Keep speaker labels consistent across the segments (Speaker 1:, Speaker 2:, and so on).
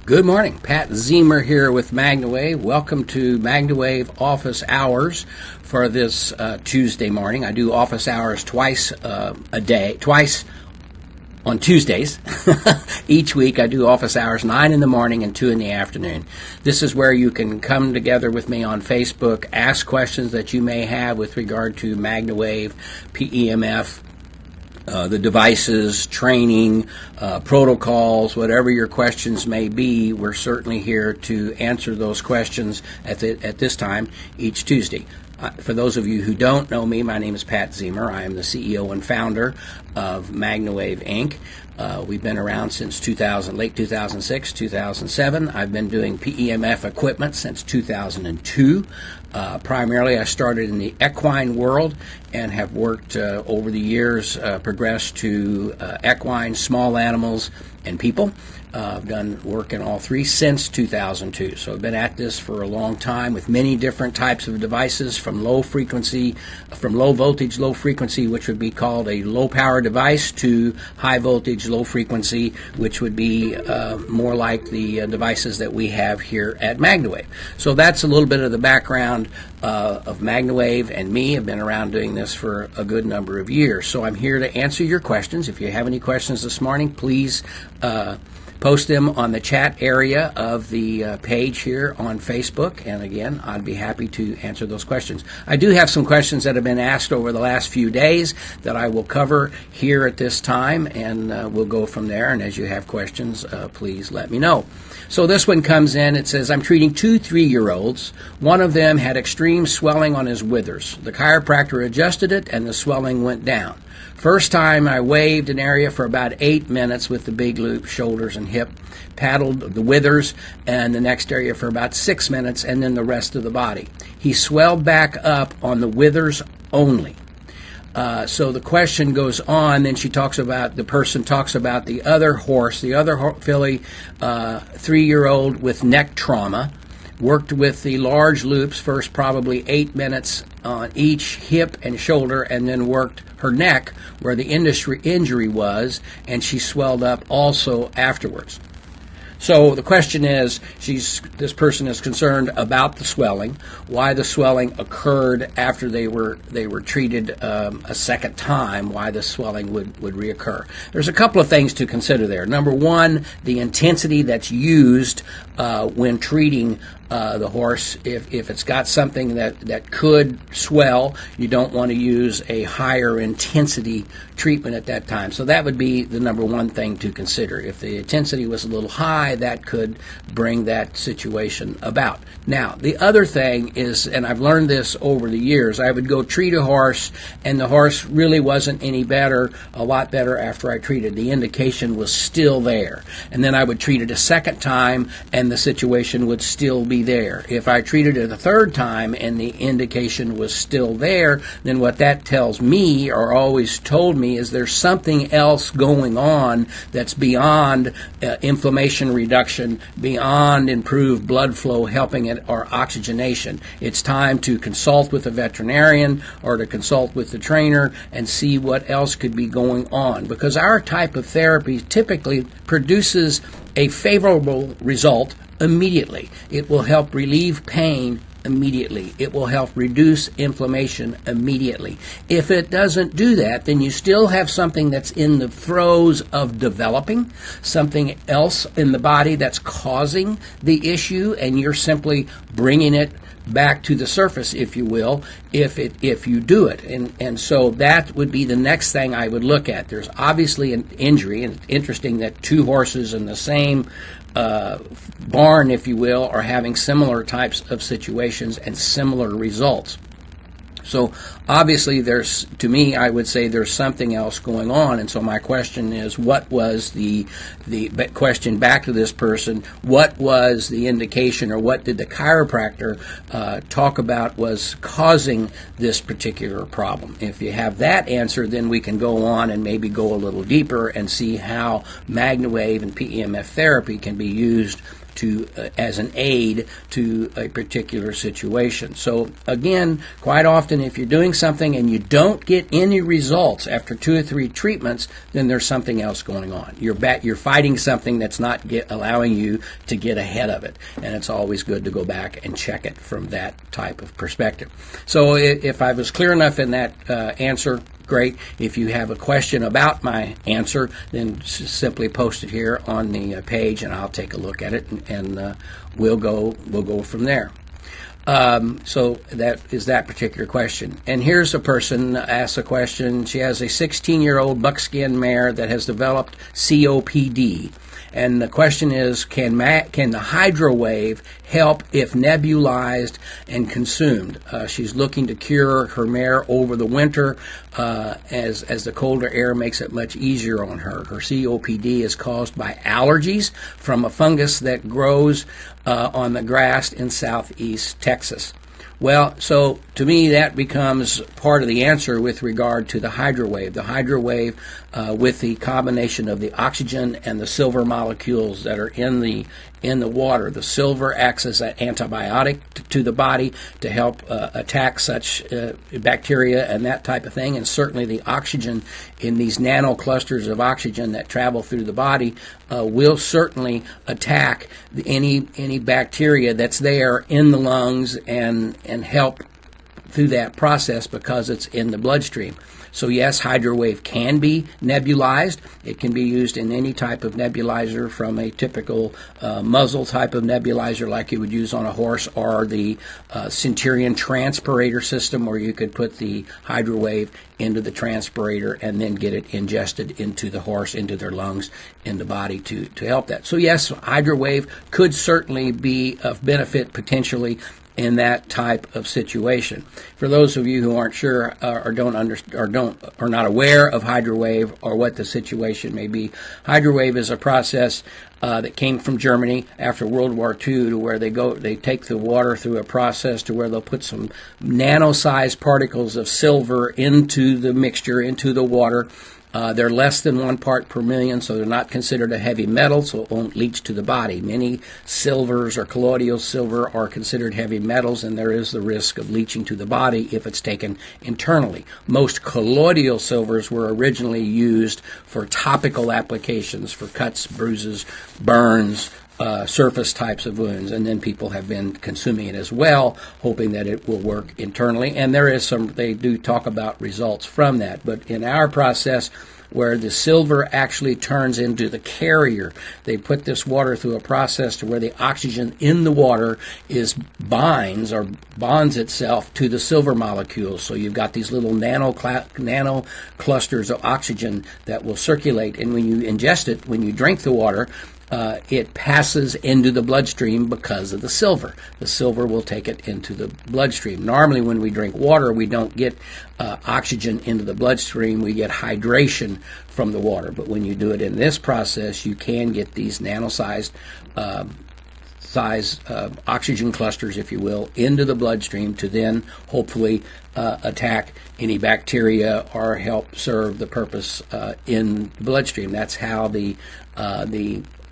Speaker 1: Good morning. Pat Beemer here with Magna Wave. Welcome to Magna Wave office hours for this Tuesday morning. I do office hours twice on Tuesdays. Each week I do office hours 9 in the morning and 2 in the afternoon. This is where you can come together with me on Facebook, ask questions that you may have with regard to Magna Wave, PEMF, the devices, training, protocols, whatever your questions may be. We're certainly here to answer those questions at this time each Tuesday. For those of you who don't know me, my name is Pat Beemer. I am the CEO and founder of Magna Wave, Inc. We've been around since late 2006, 2007. I've been doing PEMF equipment since 2002. Primarily, I started in the equine world and have worked over the years, progressed to equine, small animals, and people. I've done work in all three since 2002. So I've been at this for a long time with many different types of devices, from low voltage, low frequency, which would be called a low power device, to high voltage, low frequency, which would be more like the devices that we have here at Magna Wave. So that's a little bit of the background of Magna Wave and me. I've been around doing this for a good number of years. So I'm here to answer your questions. If you have any questions this morning, please post them on the chat area of the page here on Facebook, and again, I'd be happy to answer those questions. I do have some questions that have been asked over the last few days that I will cover here at this time, and we'll go from there. And as you have questions, please let me know. So this one comes in. It says, I'm treating 2 3-year-olds. One of them had extreme swelling on his withers. The chiropractor adjusted it, and the swelling went down. First time I waved an area for about 8 minutes with the big loop, shoulders and hip, paddled the withers, and the next area for about 6 minutes, and then the rest of the body. He swelled back up on the withers only. So the question goes on, then the person talks about the other horse, the other filly, 3-year-old with neck trauma. Worked with the large loops first, probably 8 minutes on each hip and shoulder, and then worked her neck where the injury was, and she swelled up also afterwards. So the question is, this person is concerned about the swelling, why the swelling occurred after they were treated a second time, why the swelling would reoccur. There's a couple of things to consider there. Number one, the intensity that's used when treating the horse. If it's got something that could swell, you don't want to use a higher intensity treatment at that time. So that would be the number one thing to consider. If the intensity was a little high, that could bring that situation about. Now, the other thing is, and I've learned this over the years, I would go treat a horse, and the horse really wasn't any better, a lot better after I treated. The indication was still there. And then I would treat it a second time, and the situation would still be there. If I treated it a third time and the indication was still there, then what that tells me, or always told me, is there's something else going on that's beyond inflammation reduction, beyond improved blood flow helping it, or oxygenation. It's time to consult with a veterinarian or to consult with the trainer and see what else could be going on, because our type of therapy typically produces a favorable result immediately. It will help relieve pain immediately. It will help reduce inflammation immediately. If it doesn't do that, then you still have something that's in the throes of developing, something else in the body that's causing the issue, and you're simply bringing it back to the surface, if you will, if you do it. And so that would be the next thing I would look at. There's obviously an injury, and it's interesting that 2 horses in the same barn, if you will, are having similar types of situations and similar results. So obviously to me, I would say there's something else going on. And so my question is, what was the question back to this person, what was the indication, or what did the chiropractor talk about was causing this particular problem? If you have that answer, then we can go on and maybe go a little deeper and see how Magna Wave and PEMF therapy can be used as an aid to a particular situation. So again, quite often if you're doing something and you don't get any results after 2 or 3 treatments, then there's something else going on. You're fighting something that's not allowing you to get ahead of it, and it's always good to go back and check it from that type of perspective. So if I was clear enough in that answer, great. If you have a question about my answer, then simply post it here on the page, and I'll take a look at it, and we'll go from there. So that is that particular question. And here's a person asks a question. She has a 16-year-old buckskin mare that has developed COPD. And the question is, can the Hydro Wave help if nebulized and consumed? She's looking to cure her mare over the winter as the colder air makes it much easier on her. Her COPD is caused by allergies from a fungus that grows on the grass in southeast Texas. Well, so to me that becomes part of the answer with regard to the Hydro Wave. The Hydro Wave, with the combination of the oxygen and the silver molecules that are in the water. The silver acts as an antibiotic to the body to help attack such bacteria and that type of thing. And certainly the oxygen in these nanoclusters of oxygen that travel through the body will certainly attack any bacteria that's there in the lungs and help through that process because it's in the bloodstream. So yes, Hydro Wave can be nebulized. It can be used in any type of nebulizer, from a typical muzzle type of nebulizer like you would use on a horse, or the Centurion transpirator system, where you could put the Hydro Wave into the transpirator and then get it ingested into the horse, into their lungs, in the body to help that. So yes, Hydro Wave could certainly be of benefit potentially in that type of situation. For those of you who aren't sure or are not aware of Hydro Wave or what the situation may be, Hydro Wave is a process that came from Germany after World War II, to where they take the water through a process to where they'll put some nano-sized particles of silver into the mixture, into the water. They're less than 1 part per million, so they're not considered a heavy metal, so it won't leach to the body. Many silvers or colloidal silver are considered heavy metals, and there is the risk of leaching to the body if it's taken internally. Most colloidal silvers were originally used for topical applications, for cuts, bruises, burns, surface types of wounds, and then people have been consuming it as well, hoping that it will work internally. And they do talk about results from that. But in our process, where the silver actually turns into the carrier, they put this water through a process to where the oxygen in the water bonds itself to the silver molecules. So you've got these little nano clusters of oxygen that will circulate, and when you ingest it, when you drink the water, it passes into the bloodstream because of the silver. The silver will take it into the bloodstream. Normally when we drink water, we don't get oxygen into the bloodstream. We get hydration from the water. But when you do it in this process, you can get these nano-sized oxygen clusters, if you will, into the bloodstream to then hopefully attack any bacteria or help serve the purpose in the bloodstream. That's how the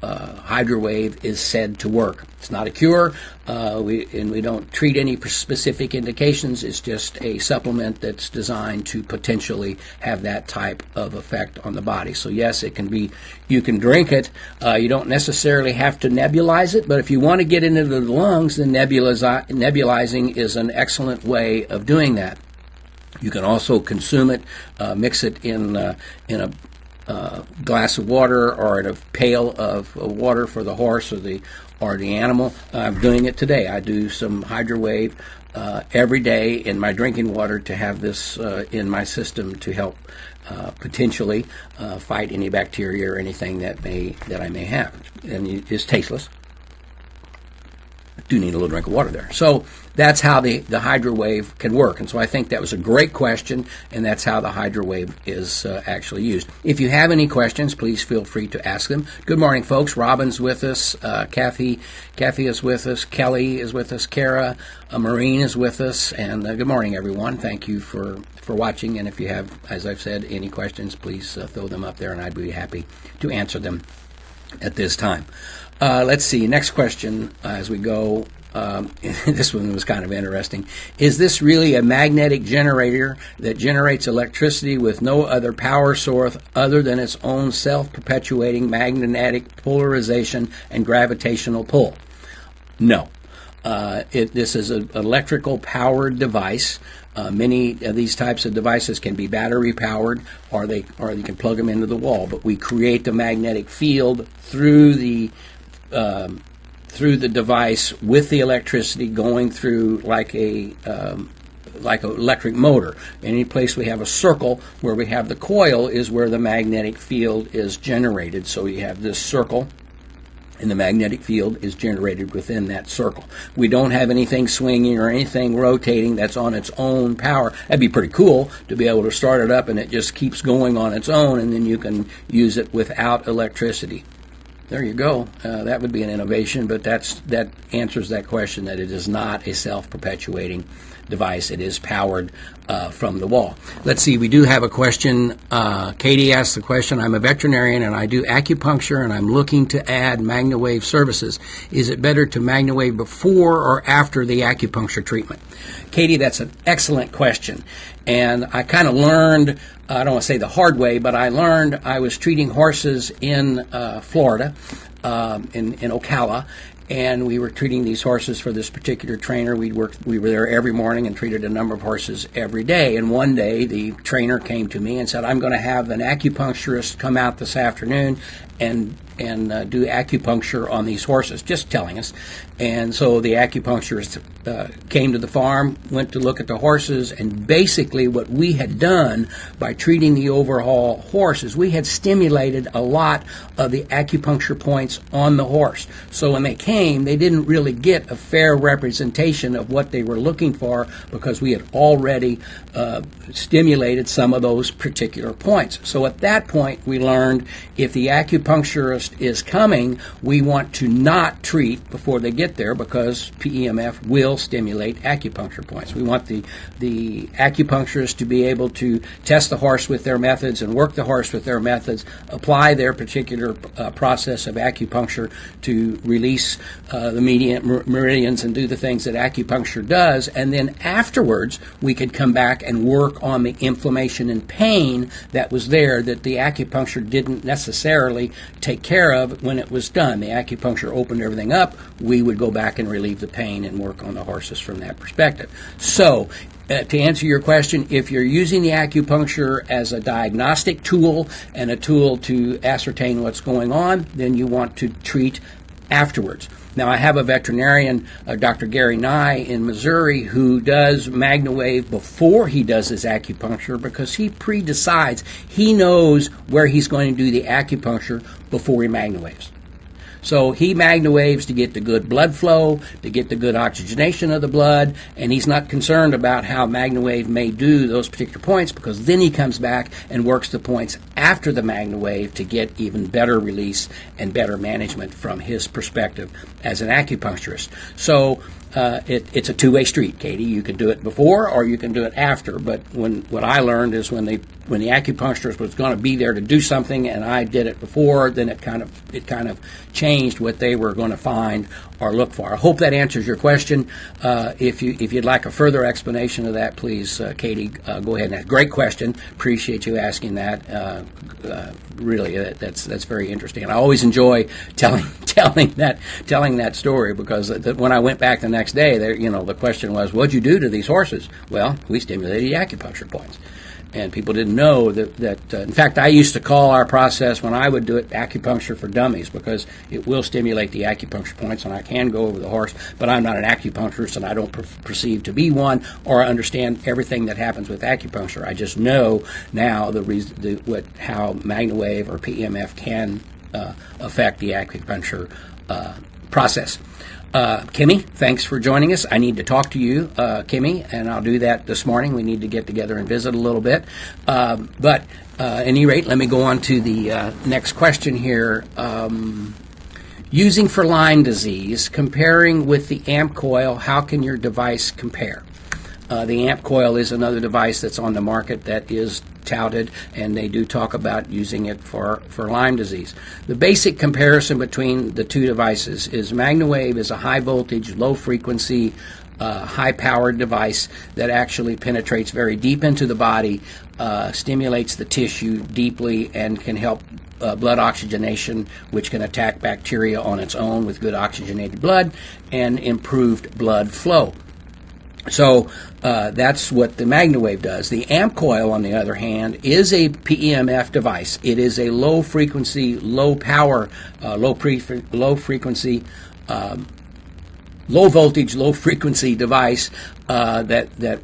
Speaker 1: Hydro Wave is said to work. It's not a cure, we don't treat any specific indications. It's just a supplement that's designed to potentially have that type of effect on the body. So yes, it can be. You can drink it. You don't necessarily have to nebulize it, but if you want to get into the lungs, then nebulizing is an excellent way of doing that. You can also consume it, mix it in a glass of water or in a pail of water for the horse or the animal. I'm doing it today. I do some Hydro Wave every day in my drinking water to have this in my system to help potentially fight any bacteria or anything that I may have. And it's tasteless. I do need a little drink of water there. So that's how the Hydro Wave can work. And so I think that was a great question, and that's how the Hydro Wave is actually used. If you have any questions, please feel free to ask them. Good morning, folks. Robin's with us. Kathy is with us. Kelly is with us. Kara, Maureen is with us. And good morning, everyone. Thank you for watching. And if you have, as I've said, any questions, please throw them up there, and I'd be happy to answer them. at this time. Let's see, next question as we go. This one was kind of interesting. Is this really a magnetic generator that generates electricity with no other power source other than its own self-perpetuating magnetic polarization and gravitational pull? No. This is an electrical powered device. Many of these types of devices can be battery powered, or you can plug them into the wall. But we create the magnetic field through the device with the electricity going through like an electric motor. Any place we have a circle where we have the coil is where the magnetic field is generated. So you have this circle, and the magnetic field is generated within that circle. We don't have anything swinging or anything rotating that's on its own power. That'd be pretty cool to be able to start it up and it just keeps going on its own, and then you can use it without electricity. There you go. That would be an innovation, but that answers that question, that it is not a self-perpetuating device. It is powered from the wall. Let's see, we do have a question. Katie asked the question, I'm a veterinarian and I do acupuncture and I'm looking to add Magna Wave services. Is it better to Magna Wave before or after the acupuncture treatment? Katie, that's an excellent question. And I kind of learned, I don't want to say the hard way, but I learned, I was treating horses in Florida, in Ocala, and we were treating these horses for this particular trainer. We were there every morning and treated a number of horses every day. And one day the trainer came to me and said, I'm going to have an acupuncturist come out this afternoon and do acupuncture on these horses, just telling us. And so the acupuncturist came to the farm, went to look at the horses, and basically what we had done by treating the overall horse is we had stimulated a lot of the acupuncture points on the horse. So when they came, they didn't really get a fair representation of what they were looking for because we had already stimulated some of those particular points. So at that point, we learned if the acupuncturist is coming, we want to not treat before they get there because PEMF will stimulate acupuncture points. We want the acupuncturist to be able to test the horse with their methods and work the horse with their methods, apply their particular process of acupuncture to release the meridians and do the things that acupuncture does, and then afterwards we could come back and work on the inflammation and pain that was there that the acupuncture didn't necessarily take care of when it was done. The acupuncture opened everything up. We would go back and relieve the pain and work on the horses from that perspective. So, to answer your question, if you're using the acupuncture as a diagnostic tool and a tool to ascertain what's going on, then you want to treat afterwards. Now, I have a veterinarian, Dr. Gary Nye in Missouri, who does Magna Wave before he does his acupuncture because he pre-decides. He knows where he's going to do the acupuncture before he Magna Waves. So he Magna Waves to get the good blood flow, to get the good oxygenation of the blood, and he's not concerned about how Magna Wave may do those particular points because then he comes back and works the points after the Magna Wave to get even better release and better management from his perspective as an acupuncturist. So it's a two-way street, Katie. You can do it before or you can do it after. But what I learned is when the acupuncturist was going to be there to do something and I did it before, then it kind of changed what they were going to find or look for. I hope that answers your question. If you'd like a further explanation of that, please, Katie, go ahead and ask. Great question. Appreciate you asking that. Really, that's very interesting. And I always enjoy telling that story because when I went back the next day, the question was, what'd you do to these horses? Well, we stimulated the acupuncture points. And people didn't know that in fact, I used to call our process when I would do it acupuncture for dummies because it will stimulate the acupuncture points and I can go over the horse, but I'm not an acupuncturist and I don't perceive to be one or understand everything that happens with acupuncture. I just know now how Magna Wave or PEMF can affect the acupuncture process. Kimmy, thanks for joining us. I need to talk to you, Kimmy, and I'll do that this morning. We need to get together and visit a little bit. But at any rate, let me go on to the next question here. Using for Lyme disease, comparing with the AMP coil, how can your device compare? The AMP coil is another device that's on the market that is touted, and they do talk about using it for Lyme disease. The basic comparison between the two devices is Magna Wave is a high voltage, low frequency, high-powered device that actually penetrates very deep into the body, stimulates the tissue deeply, and can help blood oxygenation, which can attack bacteria on its own with good oxygenated blood and improved blood flow. So that's what the Magna Wave does. The AMP coil, on the other hand, is a PEMF device. It is a low-frequency, low-power, low-frequency, low-voltage, low-frequency device that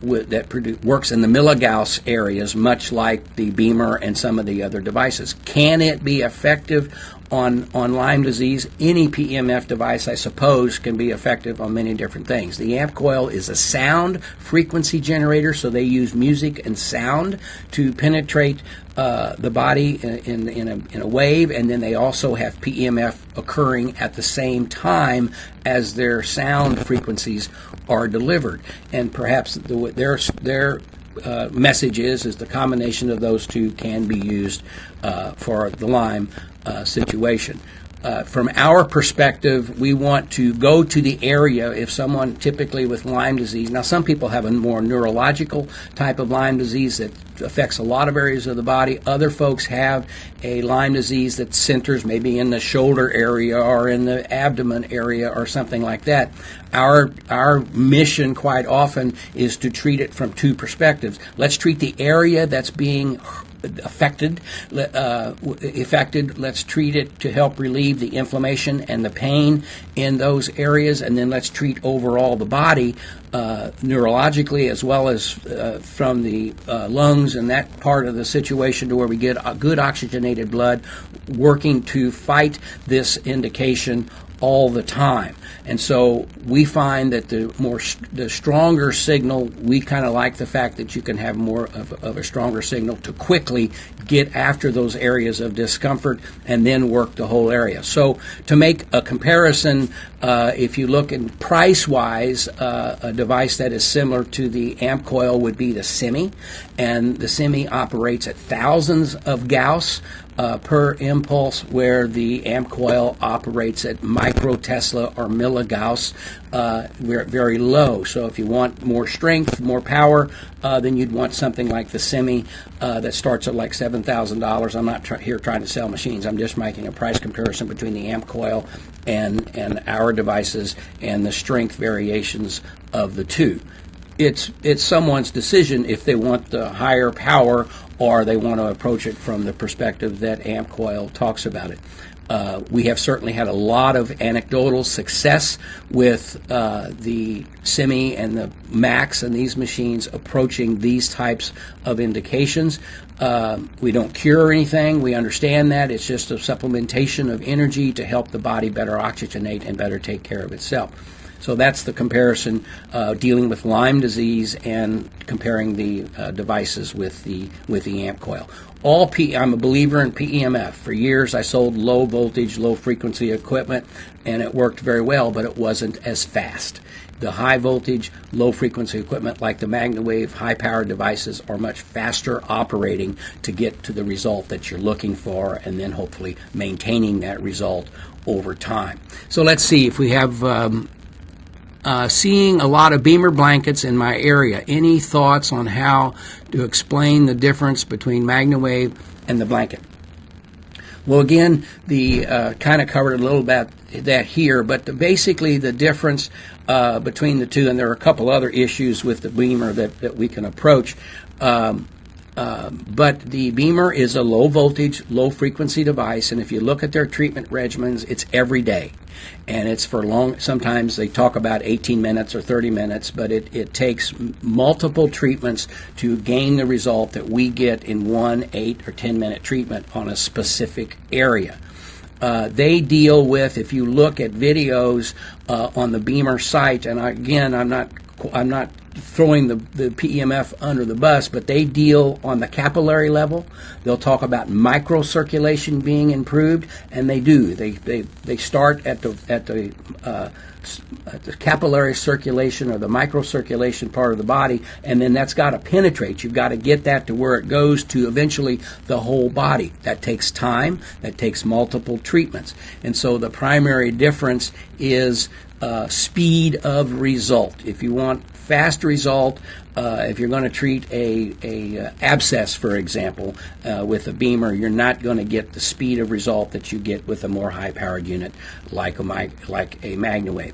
Speaker 1: works in the milligauss areas, much like the Beemer and some of the other devices. Can it be effective on Lyme disease? Any PEMF device, I suppose, can be effective on many different things. The AMP coil is a sound frequency generator, so they use music and sound to penetrate the body in a wave, and then they also have PEMF occurring at the same time as their sound frequencies are delivered. And perhaps their message is the combination of those two can be used for the Lyme situation. From our perspective, we want to go to the area if someone typically with Lyme disease. Now, some people have a more neurological type of Lyme disease that affects a lot of areas of the body. Other folks have a Lyme disease that centers maybe in the shoulder area or in the abdomen area or something like that. Our mission quite often is to treat it from two perspectives. Let's treat the area that's being affected. Let's treat it to help relieve the inflammation and the pain in those areas, and then let's treat overall the body neurologically as well as from the lungs and that part of the situation to where we get a good oxygenated blood working to fight this indication all the time. And so we find that the stronger signal, we kind of like the fact that you can have more of a stronger signal to quickly get after those areas of discomfort and then work the whole area. So to make a comparison, if you look in price-wise, a device that is similar to the AMP coil would be the Semi, and the Semi operates at thousands of Gauss per impulse, where the AMP coil operates at microtesla or milligauss, very low. So if you want more strength, more power, then you'd want something like the Semi that starts at like $7,000. I'm not here trying to sell machines. I'm just making a price comparison between the AMP coil and our devices and the strength variations of the two. It's someone's decision if they want the higher power or they want to approach it from the perspective that AMP coil talks about it. We have certainly had a lot of anecdotal success with the Semi and the Maxx and these machines approaching these types of indications. We don't cure anything. We understand that. It's just a supplementation of energy to help the body better oxygenate and better take care of itself. So that's the comparison dealing with Lyme disease and comparing the devices with the AMP coil. I'm a believer in PEMF. For years I sold low voltage, low frequency equipment, and it worked very well, but it wasn't as fast. The high voltage, low frequency equipment like the Magna Wave high powered devices are much faster operating to get to the result that you're looking for, and then hopefully maintaining that result over time. So let's see if we have seeing a lot of Beemer blankets in my area. Any thoughts on how to explain the difference between Magna Wave and the blanket? Well, again, the kind of covered a little bit that here, but basically the difference between the two, and there are a couple other issues with the Beemer that we can approach. But the Beemer is a low voltage, low frequency device, and if you look at their treatment regimens, it's every day. And it's for long, sometimes they talk about 18 minutes or 30 minutes, but it takes multiple treatments to gain the result that we get in 1, 8, or 10-minute treatment on a specific area. They deal with, if you look at videos on the Beemer site, and again, I'm not throwing the PEMF under the bus, but they deal on the capillary level. They'll talk about microcirculation being improved, and they do. They start at the capillary circulation or the microcirculation part of the body, and then that's got to penetrate. You've got to get that to where it goes to eventually the whole body. That takes time. That takes multiple treatments. And so the primary difference is speed of result. If you want fast result, if you're going to treat a abscess, for example, with a Beemer, you're not going to get the speed of result that you get with a more high-powered unit like a Magna Wave.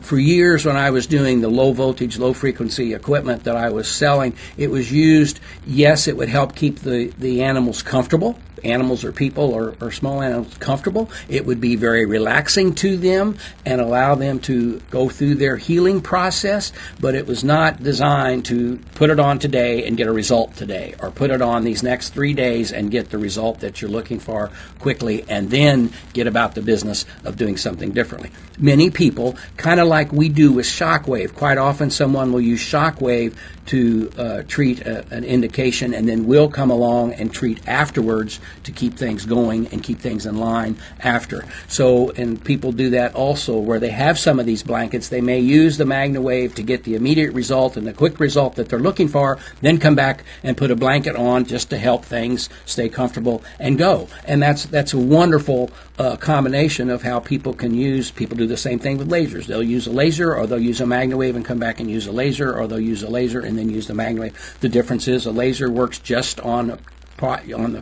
Speaker 1: For years when I was doing the low voltage, low frequency equipment that I was selling, it was used. Yes, it would help keep the animals comfortable. Animals or people or small animals comfortable. It would be very relaxing to them and allow them to go through their healing process, but it was not designed to put it on today and get a result today, or put it on these next 3 days and get the result that you're looking for quickly and then get about the business of doing something differently. Many people, kind of like we do with shockwave, quite often someone will use shockwave to treat an indication, and then we'll come along and treat afterwards to keep things going and keep things in line after. So, and people do that also where they have some of these blankets. They may use the Magna Wave to get the immediate result and the quick result that they're looking for, then come back and put a blanket on just to help things stay comfortable and go. And that's a wonderful combination of how people can use. People do the same thing with lasers. They'll use a laser, or they'll use a Magna Wave and come back and use a laser, or they'll use a laser and then use the Magna Wave. The difference is a laser works just on the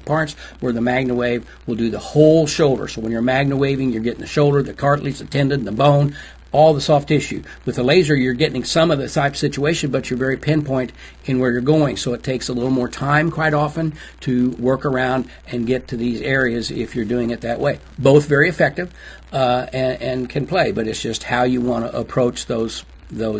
Speaker 1: parts, where the Magna Wave will do the whole shoulder. So when you're Magna Waving, you're getting the shoulder, the cartilage, the tendon, the bone, all the soft tissue. With the laser, you're getting some of the type situation, but you're very pinpoint in where you're going. So it takes a little more time quite often to work around and get to these areas if you're doing it that way. Both very effective and can play, but it's just how you want to approach those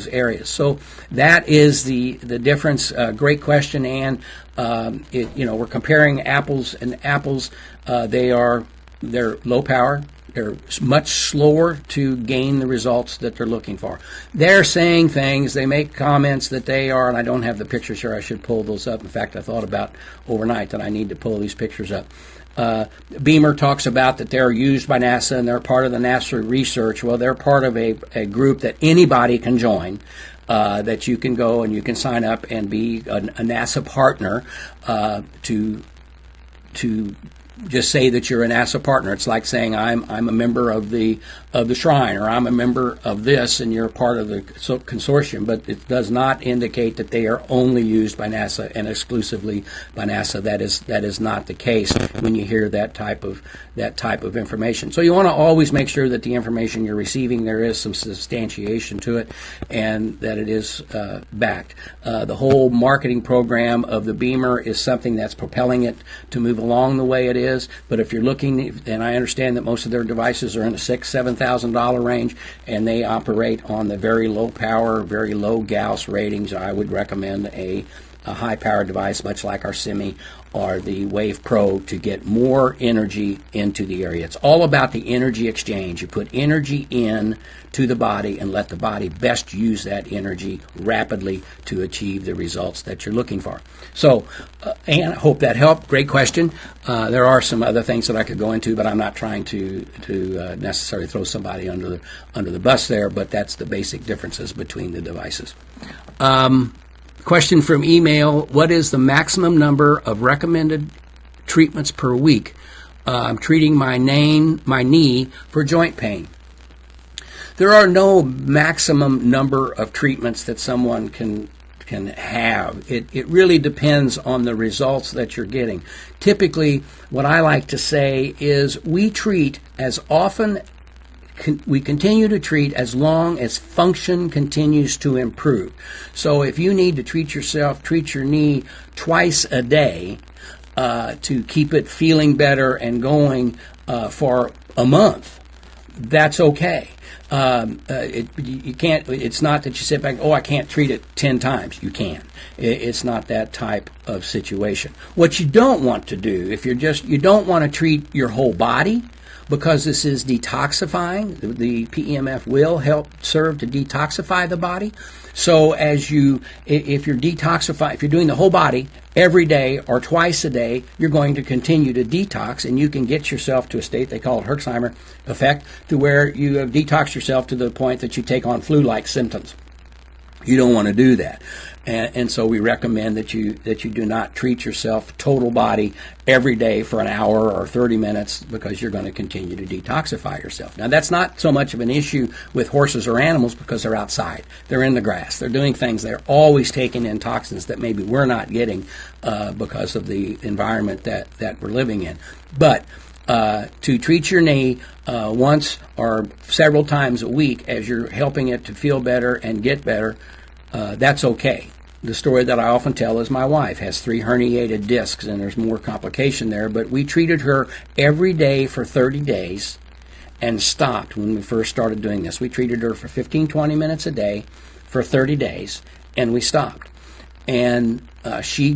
Speaker 1: areas. So that is the difference. Great question, Ann. We're comparing apples and apples. They're low power. They're much slower to gain the results that they're looking for. They're saying things, they make comments that they are, and I don't have the pictures here, I should pull those up. In fact, I thought about overnight that I need to pull these pictures up. Beemer talks about that they're used by NASA and they're part of the NASA research. Well, they're part of a group that anybody can join. That you can go and you can sign up and be a NASA partner to just say that you're a NASA partner. It's like saying I'm a member of the Shrine, or I'm a member of this, and you're part of the consortium. But it does not indicate that they are only used by NASA and exclusively by NASA. That is not the case when you hear that type of information. So you want to always make sure that the information you're receiving, there is some substantiation to it, and that it is backed. The whole marketing program of the Beemer is something that's propelling it to move along the way it is. But if you're looking, and I understand that most of their devices are in the $6,000-$7,000 range, and they operate on the very low power, very low Gous ratings, I would recommend a high-powered device, much like our Semi or the Wave Pro, to get more energy into the area. It's all about the energy exchange. You put energy in to the body and let the body best use that energy rapidly to achieve the results that you're looking for. So, Ann, I hope that helped. Great question. There are some other things that I could go into, but I'm not trying to necessarily throw somebody under the bus there, but that's the basic differences between the devices. Question from email: what is the maximum number of recommended treatments per week? I'm treating my knee for joint pain. There are no maximum number of treatments that someone can have. It really depends on the results that you're getting. Typically, what I like to say is we treat as often we continue to treat as long as function continues to improve. So if you need to treat your knee twice a day to keep it feeling better and going for a month, that's okay. You can't. It's not that you sit back, I can't treat it 10 times. You can. It's not that type of situation. What you don't want to do, if you don't want to treat your whole body, because this is detoxifying. The PEMF will help serve to detoxify the body. So if you're doing the whole body every day or twice a day, you're going to continue to detox, and you can get yourself to a state, they call it Herxheimer effect, to where you have detoxed yourself to the point that you take on flu-like symptoms. You don't want to do that. And so we recommend that you do not treat yourself total body every day for an hour or 30 minutes, because you're going to continue to detoxify yourself. Now, that's not so much of an issue with horses or animals, because they're outside. They're in the grass. They're doing things. They're always taking in toxins that maybe we're not getting because of the environment that we're living in. But to treat your knee once or several times a week as you're helping it to feel better and get better, that's okay. The story that I often tell is my wife has 3 herniated discs, and there's more complication there, but we treated her every day for 30 days and stopped when we first started doing this. We treated her for 15, 20 minutes a day for 30 days, and we stopped. And she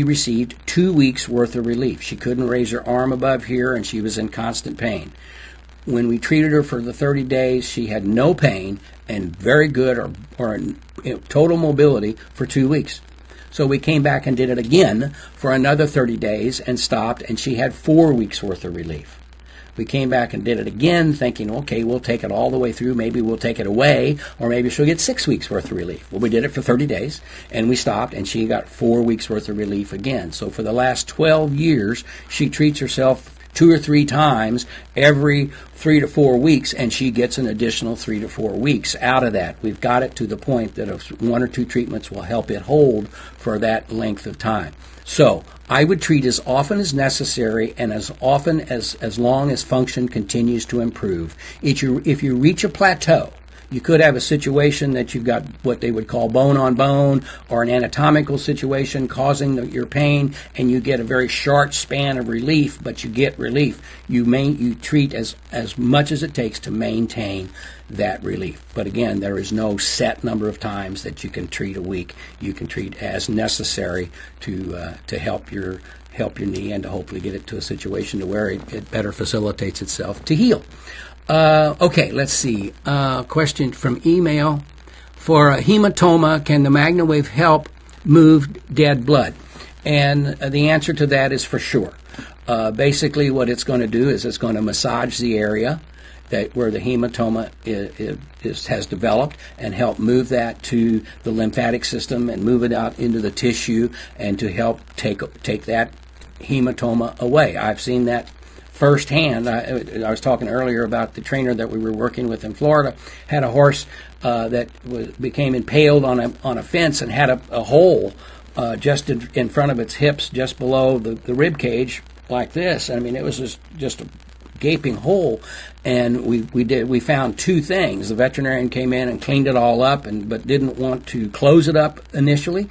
Speaker 1: received 2 weeks worth of relief. She couldn't raise her arm above here, and she was in constant pain. When we treated her for the 30 days, she had no pain and very good or total mobility for 2 weeks. So we came back and did it again for another 30 days and stopped, and she had 4 weeks worth of relief. We came back and did it again, thinking, okay, we'll take it all the way through. Maybe we'll take it away, or maybe she'll get 6 weeks worth of relief. Well, we did it for 30 days, and we stopped, and she got 4 weeks worth of relief again. So for the last 12 years, she treats herself 2 or 3 times every 3 to 4 weeks, and she gets an additional 3 to 4 weeks out of that. We've got it to the point that 1 or 2 treatments will help it hold for that length of time. So I would treat as often as necessary, and as often as long as function continues to improve. If you reach a plateau, you could have a situation that you've got what they would call bone on bone, or an anatomical situation causing your pain, and you get a very short span of relief, but you get relief. You treat as much as it takes to maintain that relief. But again, there is no set number of times that you can treat a week. You can treat as necessary to help your knee, and to hopefully get it to a situation to where it better facilitates itself to heal. Okay, let's see. Question from email. For a hematoma, can the Magna Wave help move dead blood? And the answer to that is for sure. Basically, what it's going to do is it's going to massage the area where the hematoma has developed, and help move that to the lymphatic system and move it out into the tissue, and to help take that hematoma away. I've seen that firsthand. I was talking earlier about the trainer that we were working with in Florida. Had a horse that became impaled on a fence, and had a hole just in front of its hips, just below the rib cage, like this. I mean, it was just a gaping hole, and we found 2 things. The veterinarian came in and cleaned it all up, but didn't want to close it up initially,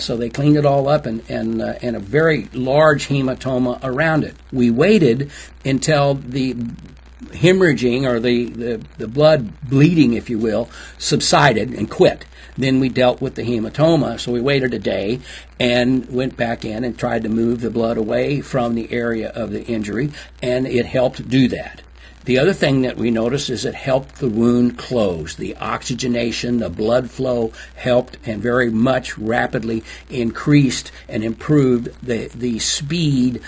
Speaker 1: so they cleaned it all up, and a very large hematoma around it. We waited until the hemorrhaging, or the blood bleeding, if you will, subsided and quit. Then we dealt with the hematoma, so we waited a day and went back in and tried to move the blood away from the area of the injury, and it helped do that. The other thing that we noticed is it helped the wound close. The oxygenation, the blood flow helped, and very much rapidly increased and improved the speed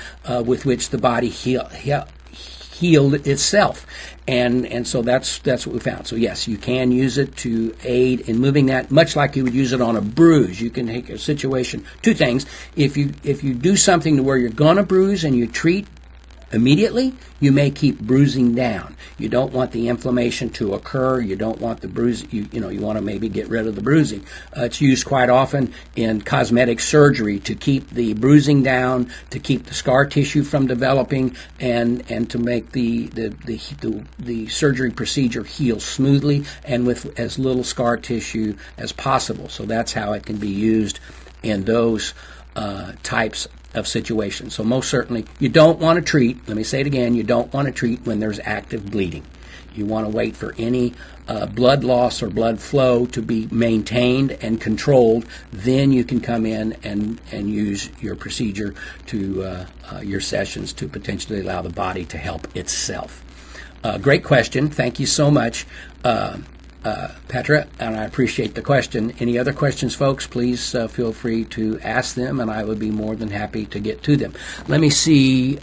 Speaker 1: with which the body healed itself. And so that's what we found. So yes, you can use it to aid in moving that, much like you would use it on a bruise. You can take a situation, 2 things. If you do something to where you're going to bruise and you treat immediately, you may keep bruising down. You don't want the inflammation to occur. You don't want the bruise. You want to maybe get rid of the bruising. It's used quite often in cosmetic surgery to keep the bruising down, to keep the scar tissue from developing, and to make the surgery procedure heal smoothly and with as little scar tissue as possible. So that's how it can be used in those types of situations. So most certainly, you don't want to treat, let me say it again, you don't want to treat when there's active bleeding. You want to wait for any blood loss or blood flow to be maintained and controlled. Then you can come in and use your procedure to your sessions to potentially allow the body to help itself. Great question. Thank you so much, Petra, and I appreciate the question. Any other questions, folks, please feel free to ask them, and I would be more than happy to get to them. Let me see.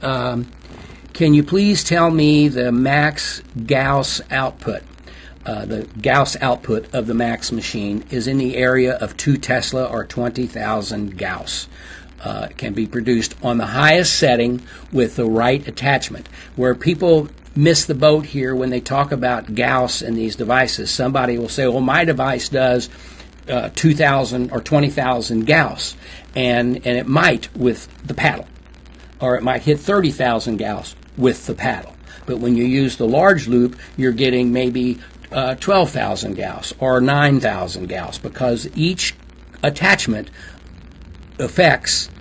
Speaker 1: Can you please tell me the max Gous output? The Gous output of the Maxx machine is in the area of 2 Tesla or 20,000 Gous. It can be produced on the highest setting with the right attachment. Where people miss the boat here when they talk about Gous and these devices, somebody will say, well, my device does 2,000 or 20,000 Gous, and it might with the paddle, or it might hit 30,000 Gous with the paddle. But when you use the large loop, you're getting maybe 12,000 Gous or 9,000 Gous, because each attachment affects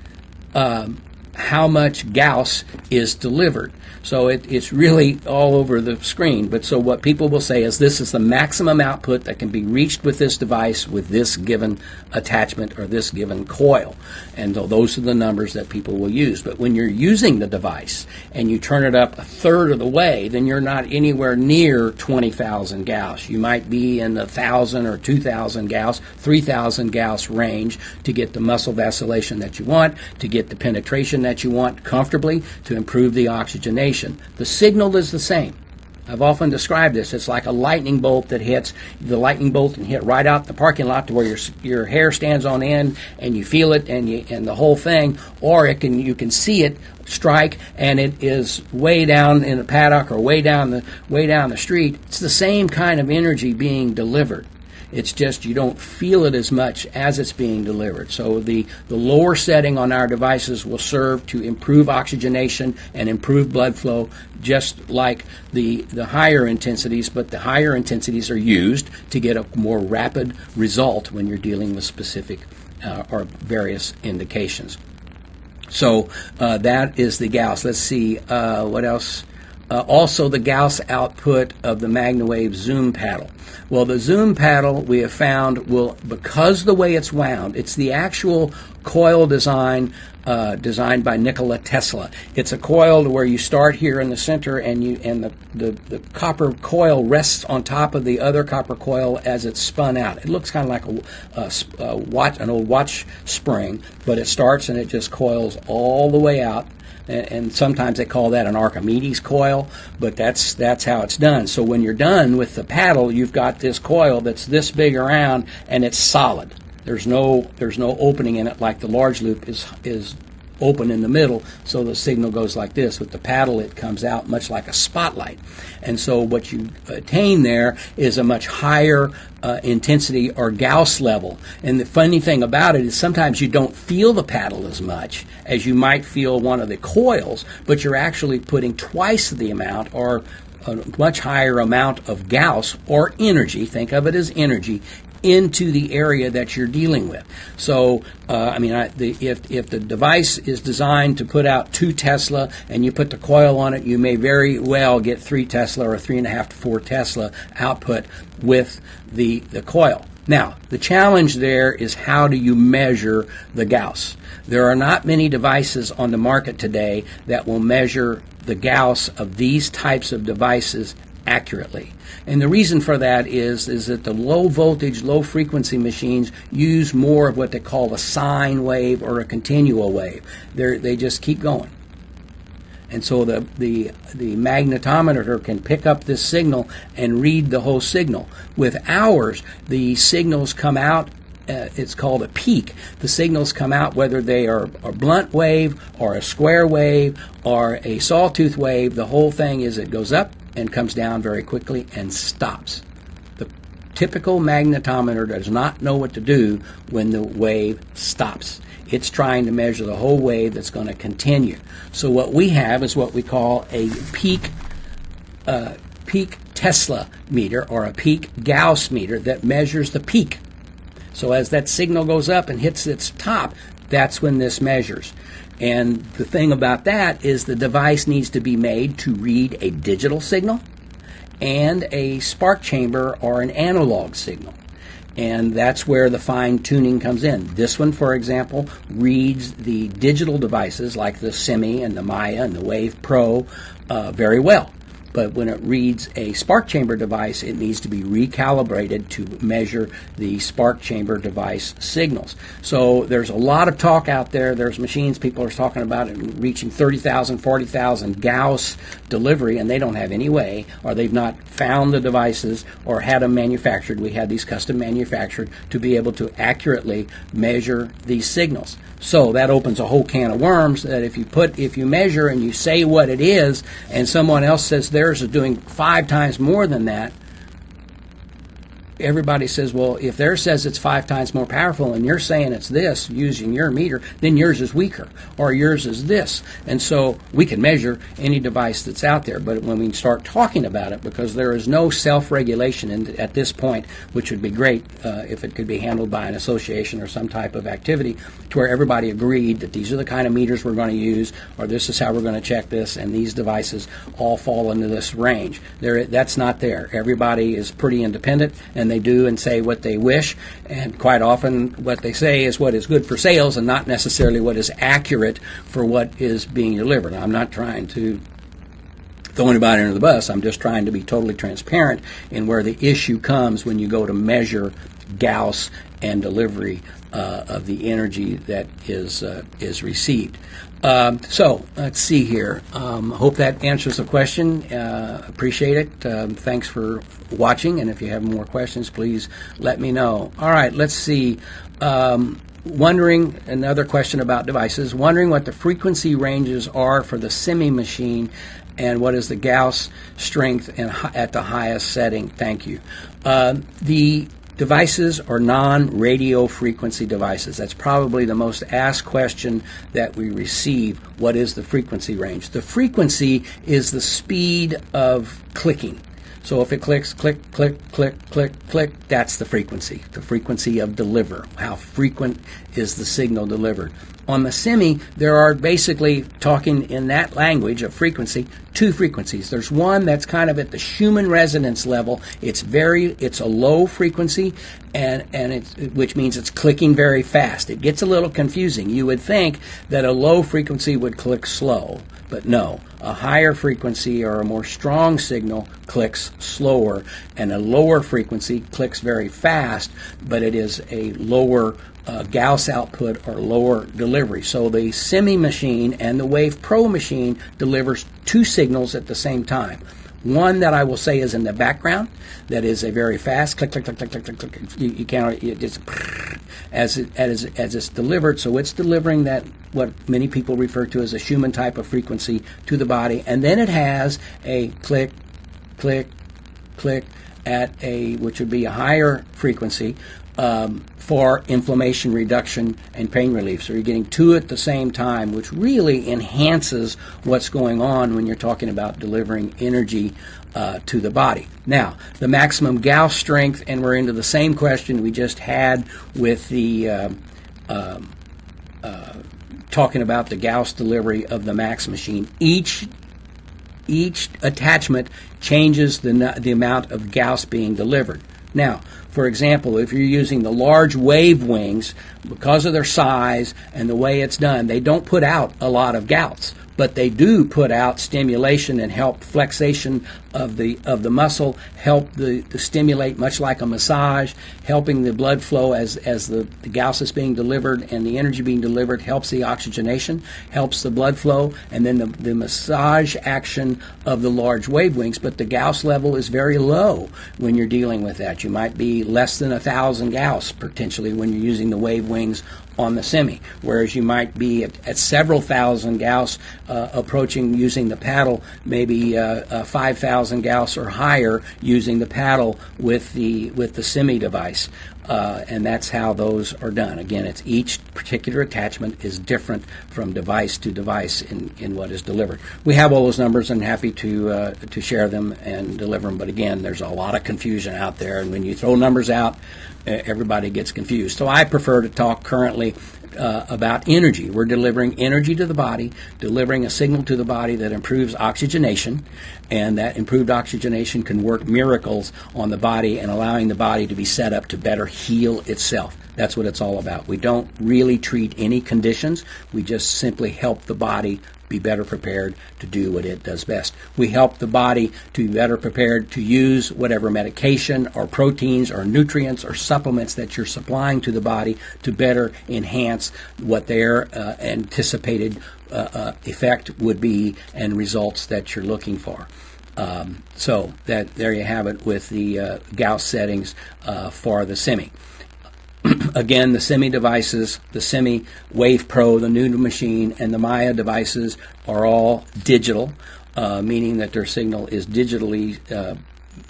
Speaker 1: how much Gous is delivered. So it's really all over the screen. But so what people will say is this is the maximum output that can be reached with this device with this given attachment or this given coil. And those are the numbers that people will use. But when you're using the device and you turn it up a third of the way, then you're not anywhere near 20,000 Gous. You might be in the 1,000 or 2,000 Gous, 3,000 Gous range to get the muscle vacillation that you want, to get the penetration that you want comfortably, to improve the oxygenation. The signal is the same. I've often described this. It's like a lightning bolt that hits. The lightning bolt can hit right out the parking lot to where your hair stands on end and you feel it and the whole thing, or you can see it strike and it is way down in the paddock or way down the street. It's the same kind of energy being delivered. It's just you don't feel it as much as it's being delivered. So the lower setting on our devices will serve to improve oxygenation and improve blood flow, just like the higher intensities, but the higher intensities are used to get a more rapid result when you're dealing with specific or various indications. So that is the Gous. Let's see what else. Also the Gous output of the Magna Wave Zoom paddle. Well, the Zoom paddle we have found will, because the way it's wound, it's the actual coil design designed by Nikola Tesla. It's a coil where you start here in the center and the copper coil rests on top of the other copper coil as it's spun out. It looks kind of like an old watch spring, but it starts and it just coils all the way out. And sometimes they call that an Archimedes coil, but that's how it's done. So when you're done with the paddle, you've got this coil that's this big around, and it's solid. There's no opening in it like the large loop is open in the middle, so the signal goes like this. With the paddle, it comes out much like a spotlight. And so what you attain there is a much higher intensity or Gauss level. And the funny thing about it is sometimes you don't feel the paddle as much as you might feel one of the coils, but you're actually putting twice the amount or a much higher amount of Gauss or energy, think of it as energy, into the area that you're dealing with. So, if the device is designed to put out 2 Tesla and you put the coil on it, you may very well get 3 Tesla or 3.5 to 4 Tesla output with the coil. Now, the challenge there is how do you measure the Gauss? There are not many devices on the market today that will measure the Gauss of these types of devices accurately. And the reason for that is that the low voltage, low frequency machines use more of what they call a sine wave or a continual wave. They just keep going. And so the magnetometer can pick up this signal and read the whole signal. With ours, the signals come out, it's called a peak. The signals come out whether they are a blunt wave or a square wave or a sawtooth wave. The whole thing is it goes up and comes down very quickly and stops. The typical magnetometer does not know what to do when the wave stops. It's trying to measure the whole wave that's going to continue. So what we have is what we call a peak Tesla meter or a peak Gauss meter that measures the peak. So as that signal goes up and hits its top, that's when this measures. And the thing about that is the device needs to be made to read a digital signal and a spark chamber or an analog signal. And that's where the fine-tuning comes in. This one, for example, reads the digital devices like the Semi and the Maya and the Wave Pro very well. but when it reads a spark chamber device, it needs to be recalibrated to measure the spark chamber device signals. So there's a lot of talk out there. There's machines, people are talking about it reaching 30,000, 40,000 Gauss delivery, and they don't have any way, or they've not found the devices or had them manufactured. We had these custom manufactured to be able to accurately measure these signals. So that opens a whole can of worms that if you measure and you say what it is, and someone else says theirs is doing 5 times more than that, everybody says, well, if theirs says it's 5 times more powerful and you're saying it's this using your meter, then yours is weaker or yours is this. And so we can measure any device that's out there. But when we start talking about it, because there is no self-regulation at this point, which would be great if it could be handled by an association or some type of activity to where everybody agreed that these are the kind of meters we're going to use, or this is how we're going to check this, and these devices all fall into this range. That's not there. Everybody is pretty independent, and they do and say what they wish, and quite often what they say is what is good for sales and not necessarily what is accurate for what is being delivered. I'm not trying to throw anybody under the bus. I'm just trying to be totally transparent in where the issue comes when you go to measure Gauss and delivery of the energy that is received. So let's see here. Hope that answers the question. Appreciate it. Thanks for watching, and if you have more questions, please let me know. All right, let's see. Wondering, another question about devices, wondering what the frequency ranges are for the semi machine and what is the Gauss strength and at the highest setting. Thank you. The devices are non-radio frequency devices. That's probably the most asked question that we receive. What is the frequency range? The frequency is the speed of clicking. So if it clicks, click, click, click, click, click, that's the frequency of deliver. How frequent is the signal delivered? On the semi, there are basically, talking in that language of frequency, 2 frequencies. There's one that's kind of at the Schumann resonance level. It's a low frequency, which means it's clicking very fast. It gets a little confusing. You would think that a low frequency would click slow, but no. A higher frequency or a more strong signal clicks slower, and a lower frequency clicks very fast, but it is a lower Gauss output or lower delivery. So the semi machine and the Wave Pro machine delivers 2 signals at the same time. One that I will say is in the background, that is a very fast click, click, click, click, click, click, click. You can't, it's as it's delivered. So it's delivering that, what many people refer to as a Schumann type of frequency, to the body, and then it has a click, click, click at which would be a higher frequency for inflammation reduction and pain relief. So you're getting 2 at the same time, which really enhances what's going on when you're talking about delivering energy to the body. Now, the maximum Gauss strength, and we're into the same question we just had with the talking about the Gauss delivery of the Maxx machine. Each attachment changes the amount of Gauss being delivered. Now, for example, if you're using the large wave wings, because of their size and the way it's done, they don't put out a lot of Gauss, but they do put out stimulation and help flexation of the muscle, help the stimulate, much like a massage, helping the blood flow as the Gauss is being delivered and the energy being delivered, helps the oxygenation, helps the blood flow, and then the massage action of the large wave wings. But the Gauss level is very low when you're dealing with that. You might be less than 1,000 Gauss potentially when you're using the wave wings on the semi, whereas you might be at several thousand Gauss approaching using the paddle, maybe 5,000 Gauss or higher using the paddle with the semi device. And that's how those are done. Again, it's each particular attachment is different from device to device in what is delivered. We have all those numbers and happy to share them and deliver them. But again, there's a lot of confusion out there, and when you throw numbers out, everybody gets confused. So I prefer to talk currently about energy. We're delivering energy to the body, delivering a signal to the body that improves oxygenation, and that improved oxygenation can work miracles on the body and allowing the body to be set up to better heal itself. That's what it's all about. We don't really treat any conditions. We just simply help the body be better prepared to do what it does best. We help the body to be better prepared to use whatever medication or proteins or nutrients or supplements that you're supplying to the body to better enhance what their anticipated effect would be and results that you're looking for. So there you have it with the Gous settings for the Semi. Again, the Semi devices, the Semi Wave Pro, the new machine, and the Maya devices are all digital, meaning that their signal is digitally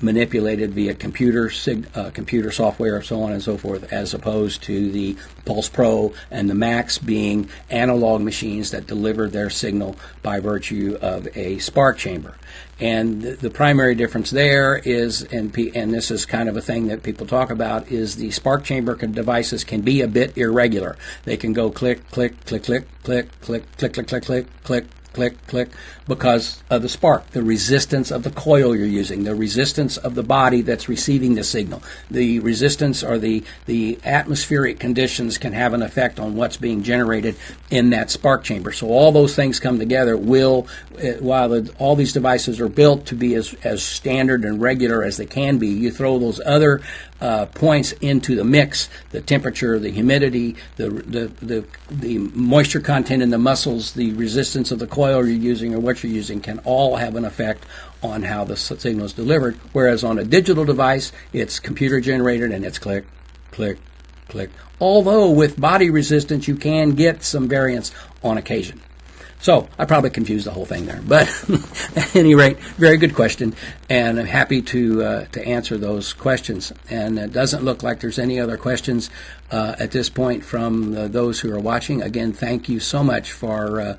Speaker 1: manipulated via computer software, so on and so forth, as opposed to the Pulse Pro and the Maxx being analog machines that deliver their signal by virtue of a spark chamber. And the primary difference there is, and this is kind of a thing that people talk about, is the spark chamber devices can be a bit irregular. They can go click, click, click, click, click, click, click, click, click, click, click, click, click, because of the spark, the resistance of the coil you're using, the resistance of the body that's receiving the signal. The resistance or the atmospheric conditions can have an effect on what's being generated in that spark chamber. So all those things come together while all these devices are built to be as standard and regular as they can be, you throw those other points into the mix, the temperature, the humidity, the moisture content in the muscles, the resistance of the coil you're using or what you're using can all have an effect on how the signal is delivered. Whereas on a digital device, it's computer generated and it's click, click, click. Although with body resistance, you can get some variance on occasion. So I probably confused the whole thing there, but at any rate, very good question, and I'm happy to answer those questions. And it doesn't look like there's any other questions at this point from those who are watching. Again, thank you so much for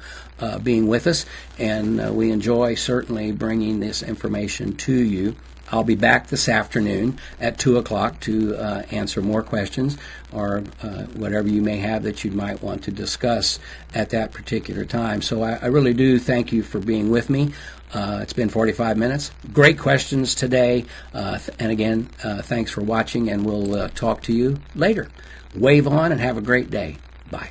Speaker 1: being with us, and we enjoy certainly bringing this information to you. I'll be back this afternoon at 2 o'clock to answer more questions or whatever you may have that you might want to discuss at that particular time. So I really do thank you for being with me. It's been 45 minutes. Great questions today. And again, thanks for watching, and we'll talk to you later. Wave on and have a great day. Bye.